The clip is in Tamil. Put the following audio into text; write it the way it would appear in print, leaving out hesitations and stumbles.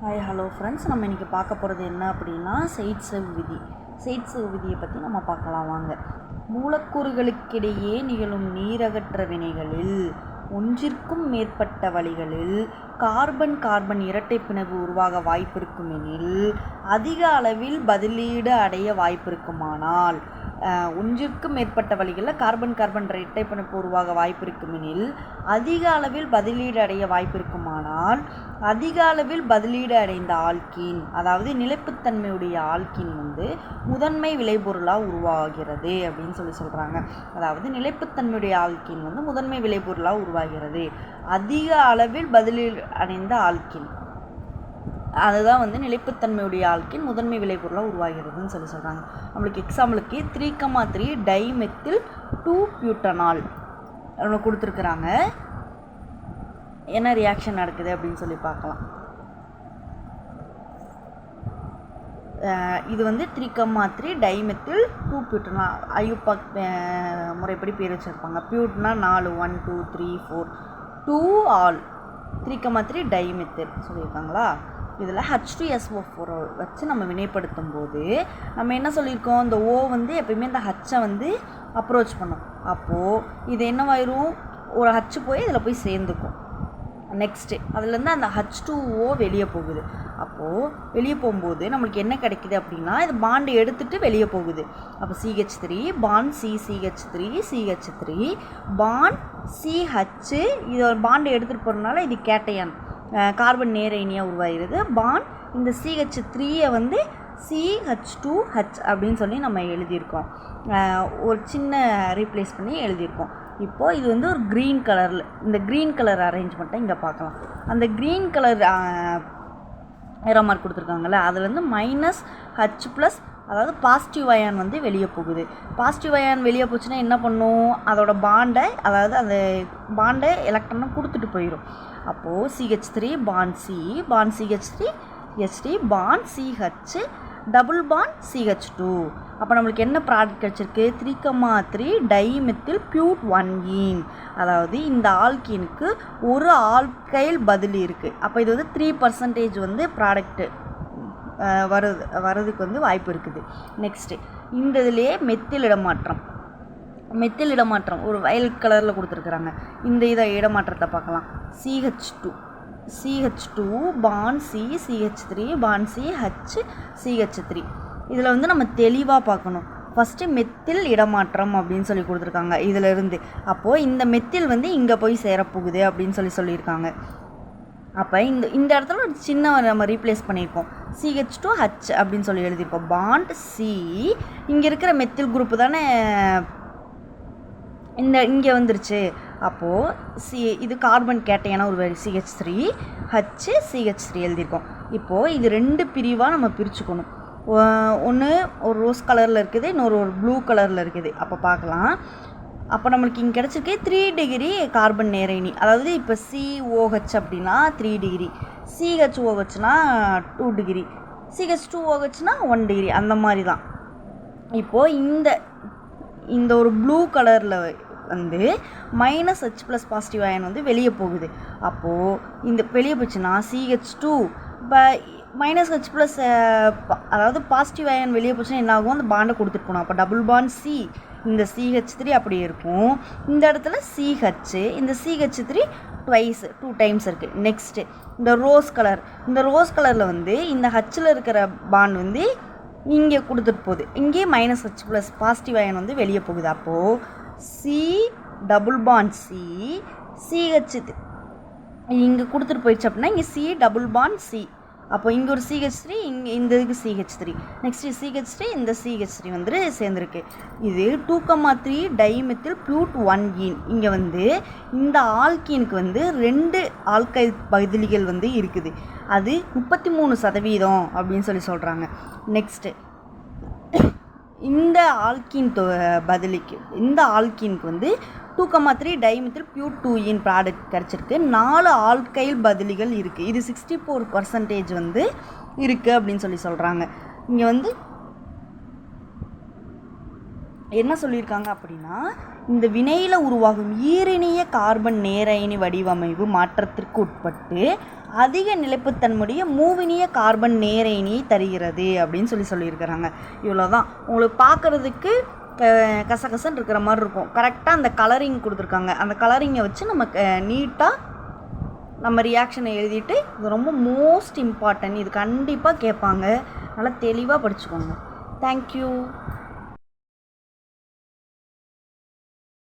ஹாய் ஹலோ ஃப்ரெண்ட்ஸ், நம்ம இன்றைக்கி பார்க்க போகிறது என்ன அப்படின்னா செயிட்செவ் விதி. செயிட்செவ் விதியை பற்றி நம்ம பார்க்கலாம் வாங்க. மூலக்கூறுகளுக்கிடையே நிகழும் நீரகற்ற வினைகளில் ஒன்றிற்கும் மேற்பட்ட வழிகளில் கார்பன் கார்பன் இரட்டை பிணைவு உருவாக வாய்ப்பிருக்கும் எனில் அதிக அளவில் பதிலீடு அடைய வாய்ப்பிருக்குமானால், ஒன்றிற்கும் மேற்பட்ட வழிகளில் கார்பன் கார்பன் இரட்டை பிணைப்பு உருவாக வாய்ப்பிருக்கும் எனில் அதிக அளவில் பதிலீடு அடைய வாய்ப்பிருக்குமானால், அதிக அளவில் பதிலீடு அடைந்த ஆல்கீன், அதாவது நிலைப்புத்தன்மையுடைய ஆல்கீன் முதன்மை விளைபொருளாக உருவாகிறது அப்படின்னு சொல்கிறாங்க. அதாவது நிலைப்புத்தன்மையுடைய ஆல்கீன் முதன்மை விளைபொருளாக உருவாகிறது. அதிக அளவில் பதிலீடு அடைந்த ஆல்கீன், அதுதான் நிலைப்புத்தன்மையுடைய ஆல்கீன் முதன்மை விளைபொருளாக உருவாகிறதுன்னு சொல்கிறாங்க. நம்மளுக்கு எக்ஸாம்பிளுக்கு 3,3 டைமெத்தில் 2-பியூட்டனால் கொடுத்துருக்குறாங்க. என்ன ரியாக்ஷன் நடக்குது அப்படின்னு சொல்லி பார்க்கலாம். இது 3,3 டைமெத்தில் 2-பியூட்டனால் ஐயூபாக் முறைப்படி பேர் வச்சுருப்பாங்க. பியூட்னா 4, 1 2 3 4 2 ஆல் 3,3 டைமெத்தில் சொல்லியிருக்காங்களா. இதில் H2SO4 வச்சு நம்ம வினைப்படுத்தும் போது நம்ம என்ன சொல்லியிருக்கோம், இந்த O எப்பயுமே இந்த ஹச்சை அப்ரோச் பண்ணும். அப்போது இது என்னவாயிரும், ஒரு ஹச்சு போய் இதில் போய் சேர்ந்துக்கும். நெக்ஸ்ட்டு அதுலேருந்து அந்த H2O வெளியே போகுது. அப்போது வெளியே போகும்போது நம்மளுக்கு என்ன கிடைக்குது அப்படின்னா, இது பாண்டு எடுத்துகிட்டு வெளியே போகுது. அப்போ CH3 bond CCH3 CH3 bond CH, இது ஒரு பாண்டு எடுத்துகிட்டு போகிறதுனால இது கேட்டையான் கார்பன் நேரயனியாக உருவாகிறது. பாண்ட் இந்த CH3 CH2H அப்படின்னு சொல்லி நம்ம எழுதியிருக்கோம். ஒரு சின்ன ரீப்ளேஸ் பண்ணி எழுதியிருக்கோம். இப்போது இது ஒரு க்ரீன் கலரில், இந்த க்ரீன் கலர் அரேஞ்ச்மெண்ட்டை இங்கே பார்க்கலாம். அந்த க்ரீன் கலர் ஏரோ மார்க் கொடுத்துருக்காங்கல்ல, அதில் -H+, அதாவது பாசிட்டிவ் அயான் வெளியே போகுது. பாசிட்டிவ் அயான் வெளியே போச்சுன்னா என்ன பண்ணும், அதோட பாண்டை, அதாவது அந்த பாண்டை எலக்ட்ரானை கொடுத்துட்டு போயிடும். அப்போது CH3 bond C bond CH3 H3 bond CH double bond CH2. அப்போ நம்மளுக்கு என்ன ப்ராடக்ட் கிடச்சிருக்கு, 3,3 டைமெத்தில் பியூட் 1ஈன். அதாவது இந்த ஆல்கீனுக்கு ஒரு ஆல்கைல் பதில் இருக்குது. அப்போ இது 3% ப்ராடக்ட்டு வரதுக்கு வாய்ப்பு இருக்குது. நெக்ஸ்ட்டு இந்த இதுலேயே மெத்தில் இடமாற்றம் ஒரு வயலட் கலரில் கொடுத்துருக்குறாங்க. இந்த இதை இடமாற்றத்தை பார்க்கலாம். CH2 bond C CH3 bond CH CH3. இதில் நம்ம தெளிவாக பார்க்கணும். ஃபஸ்ட்டு மெத்தில் இடமாற்றம் அப்படின்னு சொல்லி கொடுத்துருக்காங்க இதிலிருந்து. அப்போது இந்த மெத்தில் இங்கே போய் சேரப்போகுது அப்படின்னு சொல்லியிருக்காங்க. அப்போ இந்த இடத்துல ஒரு சின்ன நம்ம ரீப்ளேஸ் பண்ணியிருக்கோம். CH2H அப்படின்னு சொல்லி எழுதியிருக்கோம். பாண்ட் C, இங்கே இருக்கிற மெத்தில் குரூப்பு தானே இங்கே வந்துருச்சு. அப்போது இது கார்பன் கேட்டையான ஒரு CH3 H CH3 எழுதியிருக்கோம். இப்போது இது 2 பிரிவாக நம்ம பிரிச்சுக்கணும். ஒன்று ஒரு ரோஸ் கலரில் இருக்குது, இன்னொரு ஒரு ப்ளூ கலரில் இருக்குது. அப்போ பார்க்கலாம். அப்போ நம்மளுக்கு இங்கே கிடச்சிருக்கு 3 டிகிரி கார்பன் நேரயனி. அதாவது இப்போ COH அப்படின்னா 3 டிகிரி, CHOHனா 2 டிகிரி, CH2OHனா 1 டிகிரி, அந்த மாதிரி தான். இப்போது இந்த ஒரு ப்ளூ கலரில் -H+ பாசிட்டிவ் அயன் வெளியே போகுது. அப்போது இந்த வெளியே போச்சுன்னா CH2 இப்போ -H+, அதாவது பாசிட்டிவ் அயன் வெளியே போச்சுன்னா என்ன ஆகும், அந்த பாண்டை கொடுத்துட்டு போகணும். அப்போ டபுள் பாண்ட் C, இந்த CH3 அப்படி இருக்கும். இந்த இடத்துல CH, இந்த CH3 2 டைம்ஸ் இருக்குது. நெக்ஸ்ட்டு இந்த ரோஸ் கலரில் இந்த ஹச்சில் இருக்கிற பாண்ட் இங்கே கொடுத்துட்டு போகுது. இங்கே -H+ பாசிட்டிவ் அயன் வெளியே போகுது. அப்போது C double bond C CH இங்கே கொடுத்துட்டு போயிடுச்சு அப்படின்னா இங்கே C டபுள் பாண்ட் C. அப்போ இங்கே ஒரு CH3, இங்கே இந்த இதுக்கு CH3, நெக்ஸ்ட்டு CH3, இந்த CH3 சேர்ந்துருக்கு. இது 2,3 டைமெத்தில் பியூட் 1ஈன். இங்கே இந்த ஆல்கீனுக்கு 2 ஆல்கைல் பதிலிகள் இருக்குது. அது 33% அப்படின்னு சொல்கிறாங்க. நெக்ஸ்ட்டு இந்த ஆல்கீன் பதிலிக்கு, இந்த ஆல்கீனுக்கு 2,3 டைமெத்தில் பியூட் 2ஈன் ப்ராடக்ட் கிடச்சிருக்கு. 4 ஆல்கைல் பதிலிகள் இருக்குது. இது 64% இருக்குது அப்படின்னு சொல்கிறாங்க. இங்கே என்ன சொல்லியிருக்காங்க அப்படின்னா, இந்த வினையில் உருவாகும் ஈரினிய கார்பன் நேரயனி வடிவமைப்பு மாற்றத்திற்கு உட்பட்டு அதிக நிலைப்புத்தன்மையுடைய மூவினிய கார்பன் நேரயனியை தருகிறது அப்படின்னு சொல்லியிருக்கிறாங்க. இவ்வளோதான். உங்களுக்கு பார்க்குறதுக்கு கசகசன்னு இருக்கிற மாதிரி இருக்கும். கரெக்டாக அந்த கலரிங் கொடுத்துருக்காங்க. அந்த கலரிங்கை வச்சு நம்ம நீட்டாக நம்ம ரியாக்ஷனை எழுதிட்டு, இது ரொம்ப மோஸ்ட் இம்பார்ட்டன்ட். இது கண்டிப்பாக கேட்பாங்க. நல்லா தெளிவாக படிச்சுக்கோங்க. தேங்க்யூ.